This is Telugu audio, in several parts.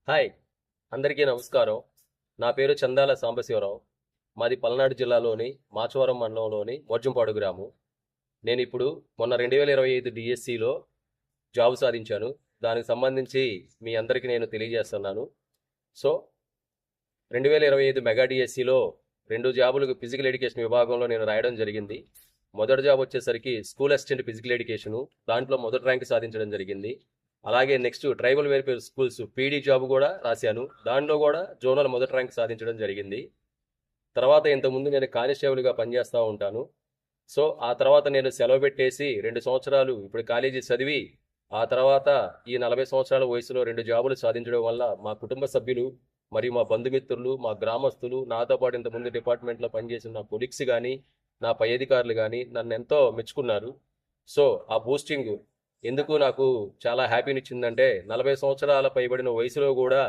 హాయ్, అందరికీ నమస్కారం. నా పేరు చందాల సాంబశివరావు. మాది పల్నాడు జిల్లాలోని మాచవరం మండలంలోని మోర్జంపాడు గ్రామం. నేను ఇప్పుడు మొన్న 2025 డిఎస్సిలో జాబ్ సాధించాను. దానికి సంబంధించి మీ అందరికీ నేను తెలియజేస్తున్నాను. సో 2025 మెగా డిఎస్సిలో 2 జాబులకు ఫిజికల్ ఎడ్యుకేషన్ విభాగంలో నేను రాయడం జరిగింది. మొదటి జాబ్ వచ్చేసరికి స్కూల్ అసిస్టెంట్ ఫిజికల్ ఎడ్యుకేషను, దాంట్లో మొదటి ర్యాంక్ సాధించడం జరిగింది. అలాగే next tribal welfare schools PD job కూడా రాశాను. దానిలో కూడా జోనల్ మొదటి ర్యాంక్ సాధించడం జరిగింది. తర్వాత ఇంతకుముందు నేను కానిస్టేబుల్గా పనిచేస్తూ ఉంటాను. సో ఆ తర్వాత నేను సెలవు పెట్టేసి 2 సంవత్సరాలు ఇప్పుడు కాలేజీ చదివి ఆ తర్వాత ఈ 40 సంవత్సరాల వయసులో 2 జాబులు సాధించడం వల్ల మా కుటుంబ సభ్యులు మరియు మా బంధుమిత్రులు, మా గ్రామస్తులు, నాతో పాటు ఇంతకుముందు డిపార్ట్మెంట్లో పనిచేసిన నా కొలీగ్స్ కానీ, నా పై అధికారులు కానీ నన్ను ఎంతో మెచ్చుకున్నారు. సో ఆ బూస్టింగ్ ఎందుకు నాకు చాలా హ్యాపీనిచ్చిందంటే 40 సంవత్సరాల పైబడిన వయసులో కూడా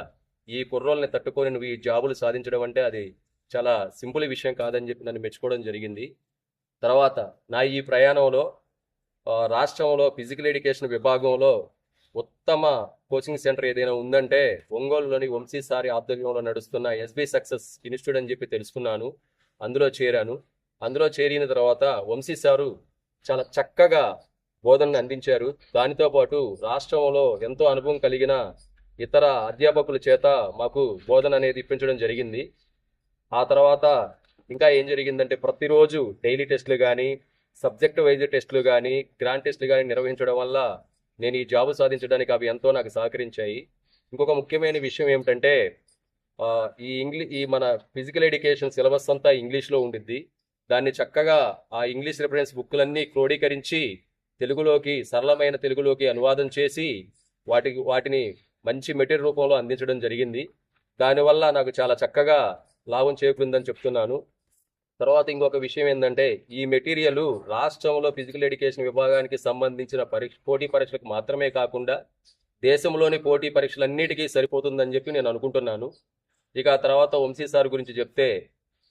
ఈ కుర్రోల్ని తట్టుకొని నువ్వు ఈ జాబులు సాధించడం అంటే అది చాలా సింపుల్ విషయం కాదని చెప్పి నన్ను మెచ్చుకోవడం జరిగింది. తర్వాత నా ఈ ప్రయాణంలో రాష్ట్రంలో ఫిజికల్ ఎడ్యుకేషన్ విభాగంలో ఉత్తమ కోచింగ్ సెంటర్ ఏదైనా ఉందంటే ఒంగోలులోని వంశీ సారి ఆధ్వర్యంలో నడుస్తున్న ఎస్బి సక్సెస్ ఇన్స్టిట్యూట్ అని చెప్పి తెలుసుకున్నాను. అందులో చేరాను. అందులో చేరిన తర్వాత వంశీ సారు చాలా చక్కగా బోధనను అందించారు. దానితో పాటు రాష్ట్రంలో ఎంతో అనుభవం కలిగిన ఇతర అధ్యాపకుల చేత మాకు బోధన అనేది ఇప్పించడం జరిగింది. ఆ తర్వాత ఇంకా ఏం జరిగిందంటే ప్రతిరోజు డైలీ టెస్టులు కానీ, సబ్జెక్ట్ వైజ్ టెస్టులు కానీ, గ్రాండ్ టెస్టులు కానీ నిర్వహించడం వల్ల నేను ఈ జాబు సాధించడానికి అవి ఎంతో నాకు సహకరించాయి. ఇంకొక ముఖ్యమైన విషయం ఏమిటంటే ఈ మన ఫిజికల్ ఎడ్యుకేషన్ సిలబస్ అంతా ఇంగ్లీష్లో ఉండిద్ది. దాన్ని చక్కగా ఆ ఇంగ్లీష్ రిఫరెన్స్ బుక్లన్నీ క్రోడీకరించి తెలుగులోకి, సరళమైన తెలుగులోకి అనువాదం చేసి వాటిని మంచి మెటీరియల్ రూపంలో అందించడం జరిగింది. దానివల్ల నాకు చాలా చక్కగా లాభం చేకూరిందని చెప్తున్నాను. తర్వాత ఇంకొక విషయం ఏంటంటే ఈ మెటీరియల్ రాష్ట్రంలో ఫిజికల్ ఎడ్యుకేషన్ విభాగానికి సంబంధించిన పోటీ పరీక్షలకు మాత్రమే కాకుండా దేశంలోని పోటీ పరీక్షలన్నిటికీ సరిపోతుందని చెప్పి నేను అనుకుంటున్నాను. ఇక తర్వాత వంశీ సార్ గురించి చెప్తే,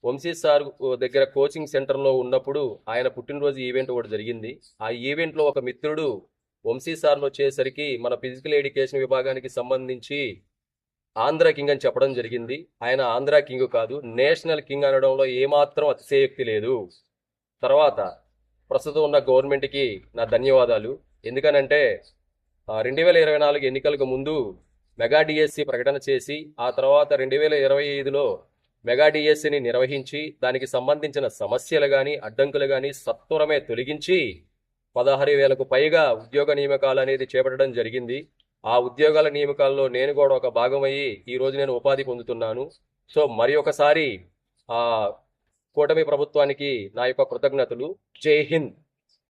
వంశీ సార్ దగ్గర కోచింగ్ సెంటర్లో ఉన్నప్పుడు ఆయన పుట్టినరోజు ఈవెంట్ ఒకటి జరిగింది. ఆ ఈవెంట్లో ఒక మిత్రుడు వంశీ సార్ను వచ్చేసరికి మన ఫిజికల్ ఎడ్యుకేషన్ విభాగానికి సంబంధించి ఆంధ్ర కింగ్ అని చెప్పడం జరిగింది. ఆయన ఆంధ్ర కింగ్ కాదు, నేషనల్ కింగ్ అనడంలో ఏమాత్రం అతిశయోక్తి లేదు. తర్వాత ప్రస్తుతం ఉన్న గవర్నమెంట్కి నా ధన్యవాదాలు. ఎందుకనంటే 2024 ఎన్నికలకు ముందు మెగా డిఎస్సి ప్రకటన చేసి ఆ తర్వాత 2025లో మెగా డిఎస్సిని నిర్వహించి దానికి సంబంధించిన సమస్యలు కానీ, అడ్డంకులు కానీ సత్వరమే తొలగించి 16,000కు పైగా ఉద్యోగ నియామకాలు అనేది చేపట్టడం జరిగింది. ఆ ఉద్యోగాల నియామకాల్లో నేను కూడా ఒక భాగమయ్యి ఈరోజు నేను ఉపాధి పొందుతున్నాను. సో మరి ఒకసారి కూటమి ప్రభుత్వానికి నా యొక్క కృతజ్ఞతలు. జై హింద్.